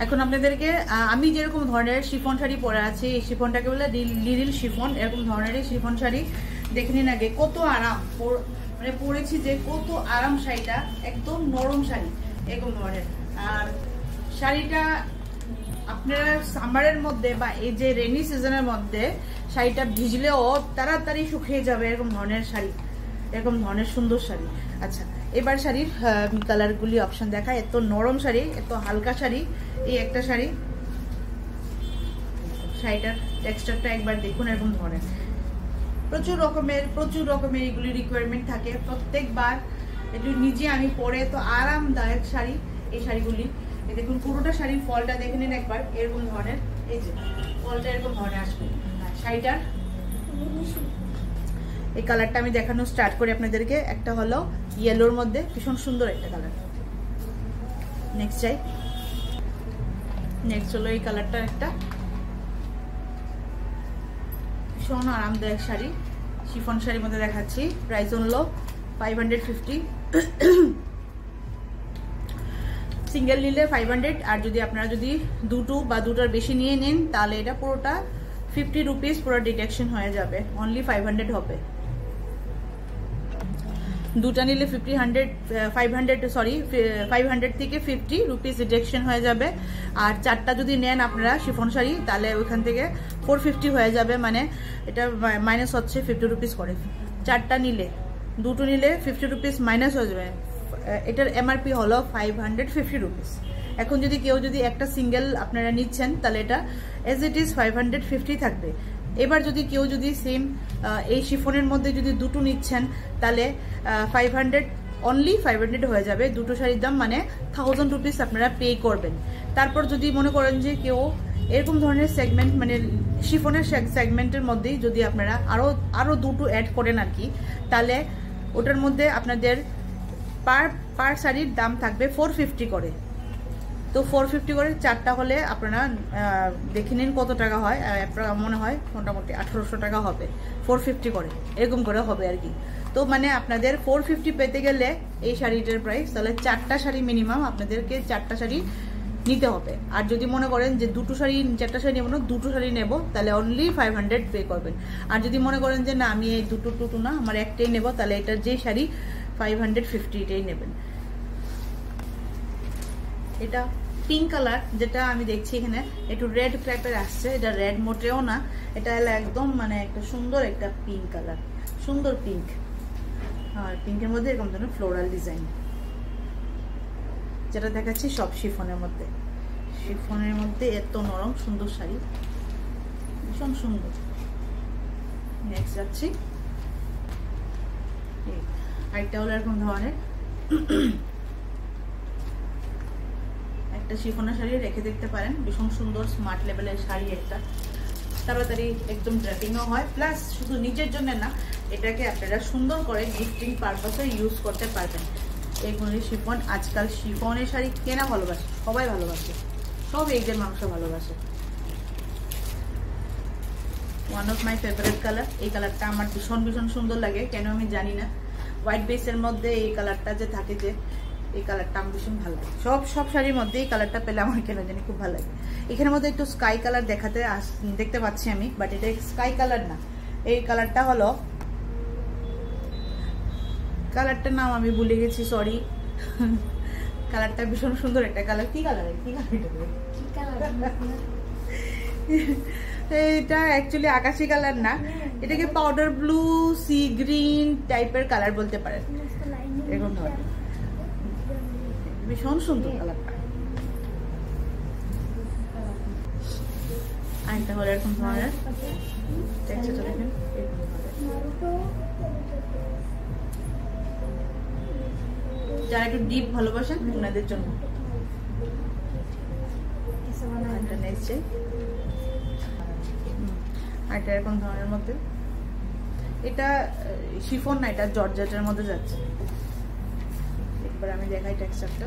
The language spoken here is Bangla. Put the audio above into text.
এখন আপনাদেরকে আমি যেরকম ধরনের শিফন শাড়ি পরে আছি, এই শিফনটাকে বলে লিরিল শিফন। এরকম ধরনের শিফন শাড়ি দেখে নিন আগে, কত আরাম, মানে পরেছি যে কত আরাম শাড়িটা, একদম নরম শাড়ি এরকম ধরনের। আর শাড়িটা আপনারা সামারের মধ্যে বা এই যে রেনি সিজনের মধ্যে শাড়িটা ভিজলেও তাড়াতাড়ি শুকিয়ে যাবে, এরকম ধরনের শাড়ি, এরকম ধরনের সুন্দর শাড়ি। আচ্ছা, এবার শাড়ির কালারগুলি অপশন দেখায়। এত নরম শাড়ি, এত হালকা শাড়ি, এই একটা শাড়ি, শাড়িটার টেক্সচারটা একবার দেখুন, এরকম ধরনের প্রচুর রকমের এগুলি রিকোয়ারমেন্ট থাকে প্রত্যেকবার। একটু নিজে আমি পরে তো আরামদায়ক শাড়ি এই শাড়িগুলি। দেখুন পুরোটা শাড়ির ফলটা দেখে নিন একবার, এরকম ধরনের, এই যে ফলটা এরকম ধরনের আসবে। শাড়িটার এই কালারটা আমি দেখানো স্টার্ট করি আপনাদেরকে। একটা হলো ইয়েলোর মধ্যে, ভীষণ সুন্দর একটা কালার। নেক্সট চাই, নেক্সট হলো এই কালারটা, একটা ভীষণ আরামদায়ক শাড়ি, শিফন শাড়ির মধ্যে দেখাচ্ছি। প্রাইস হলো 550, সিঙ্গেল নিলে 500, আর যদি আপনারা যদি দুটো বা দুটোর বেশি নিয়ে নেন তাহলে এটা পুরোটা 50 রুপিস পুরো ডিডাকশন হয়ে যাবে, অনলি 500 হবে। দুটা নিলে 500 থেকে 50 রুপিস ডিডাকশন হয়ে যাবে। আর চারটা যদি নেন আপনারা শিফন শাড়ি তাহলে ওইখান থেকে 450 হয়ে যাবে, মানে এটা মাইনাস হচ্ছে 50 রুপিস করে। চারটা নিলে, দুটো নিলে 50 রুপিস মাইনাস হয়ে যাবে। এটার এমআরপি হলো 550 রুপিস। এখন যদি কেউ যদি একটা সিঙ্গেল আপনারা নিচ্ছেন তাহলে এটা এজ ইট ইজ 550 থাকবে। এবার যদি কেউ যদি সেম এই শিফনের মধ্যে যদি দুটো নিচ্ছেন তাহলে 500 অনলি 500 হয়ে যাবে। দুটো শাড়ির দাম মানে 1000 রুপিস আপনারা পে করবেন। তারপর যদি মনে করেন যে কেউ এরকম ধরনের সেগমেন্ট, মানে শিফনের সেগমেন্টের মধ্যেই যদি আপনারা আরো দুটো অ্যাড করেন আর কি, তাহলে ওটার মধ্যে আপনাদের পার শাড়ির দাম থাকবে 450 করে। তো 450 করে চারটা হলে আপনারা দেখে নিন কত টাকা হয়। মনে হয় মোটামুটি 1800 টাকা হবে 450 করে, এরকম করে হবে আর কি। তো মানে আপনাদের 450 পেতে গেলে এই শাড়িটার প্রাইস, তাহলে চারটা শাড়ি মিনিমাম আপনাদেরকে চারটা শাড়ি নিতে হবে। আর যদি মনে করেন যে চারটা শাড়ি নেবো না, দুটো শাড়ি নেবো, তাহলে অনলি 500 পে করবেন। আর যদি মনে করেন যে না আমি এই দুটো না, আমার একটাই নেবো, তাহলে এটার যে শাড়ি 550 এটাই নেবেন। এটা পিঙ্ক কালার, যেটা আমি দেখছি এখানে একটু রেড টাইপের আসছে, এটা রেড মোটেও না, এটা হলো একদম মানে একটা সুন্দর একটা পিঙ্ক কালার, সুন্দর পিঙ্ক। আর পিঙ্কের মধ্যে এরকম ধরনের ফ্লোরাল ডিজাইন, যেটা দেখাচ্ছি সব শিফনের মধ্যে। শিফনের মধ্যে এত নরম সুন্দর শাড়ি, ভীষণ সুন্দর। নেক্সট যাচ্ছি, আরেকটা হলো এরকম ধরনের একটা শিফনের শাড়ি রেখে দেখতে পারেন, ভীষণ সুন্দর স্মার্ট লেভেলের শাড়ি। একটা তাড়াতাড়ি একদম ড্রেপিংও হয়, প্লাস শুধু নিজের জন্য না, এটাকে আপনারা সুন্দর করে গিফটিং পারপাসে ইউজ করতে পারবেন। এইগুলি শিফন, আজকাল শিফনের শাড়ি কেনা ভালোবাসে, সবাই ভালোবাসে, সব এইদের মানুষও ভালোবাসে। One of my favourite colour, এই কালারটা আমার ভীষণ সুন্দর লাগে, কেন আমি জানি না। হোয়াইট বেসের মধ্যে এই কালারটা যে থাকে, যে এই কালারটা আমার ভীষণ ভালো লাগে। সব শাড়ির মধ্যে এই কালারটা পেলে আমার কেন জানি খুব ভালো লাগে। এখানের মধ্যে একটু স্কাই কালার দেখতে পাচ্ছি আমি, বাট এটা স্কাই কালার না। এই কালারটা হলো, কালারটার নাম আমি ভুলে গেছি, সরি। কালারটা ভীষণ সুন্দর একটা কালার। কি কালার? এটা অ্যাকচুয়ালি আকাশি কালার না, এটাকে পাউডার ব্লু, সি গ্রিন টাইপের কালার বলতে পারেন। এরকম ধরনের ভীষণ সুন্দর কালারটা। আরেকটা হলো এরকম ধরনের, দেখেন যারা একটু ডিপ ভালোবাসেন ওনাদের জন্য। আরেকটা এরকম ধরনের মধ্যে, এটা শিফন না, এটা জর্জেটের মধ্যে যাচ্ছে। একবার আমি দেখাই টেক্সচারটা।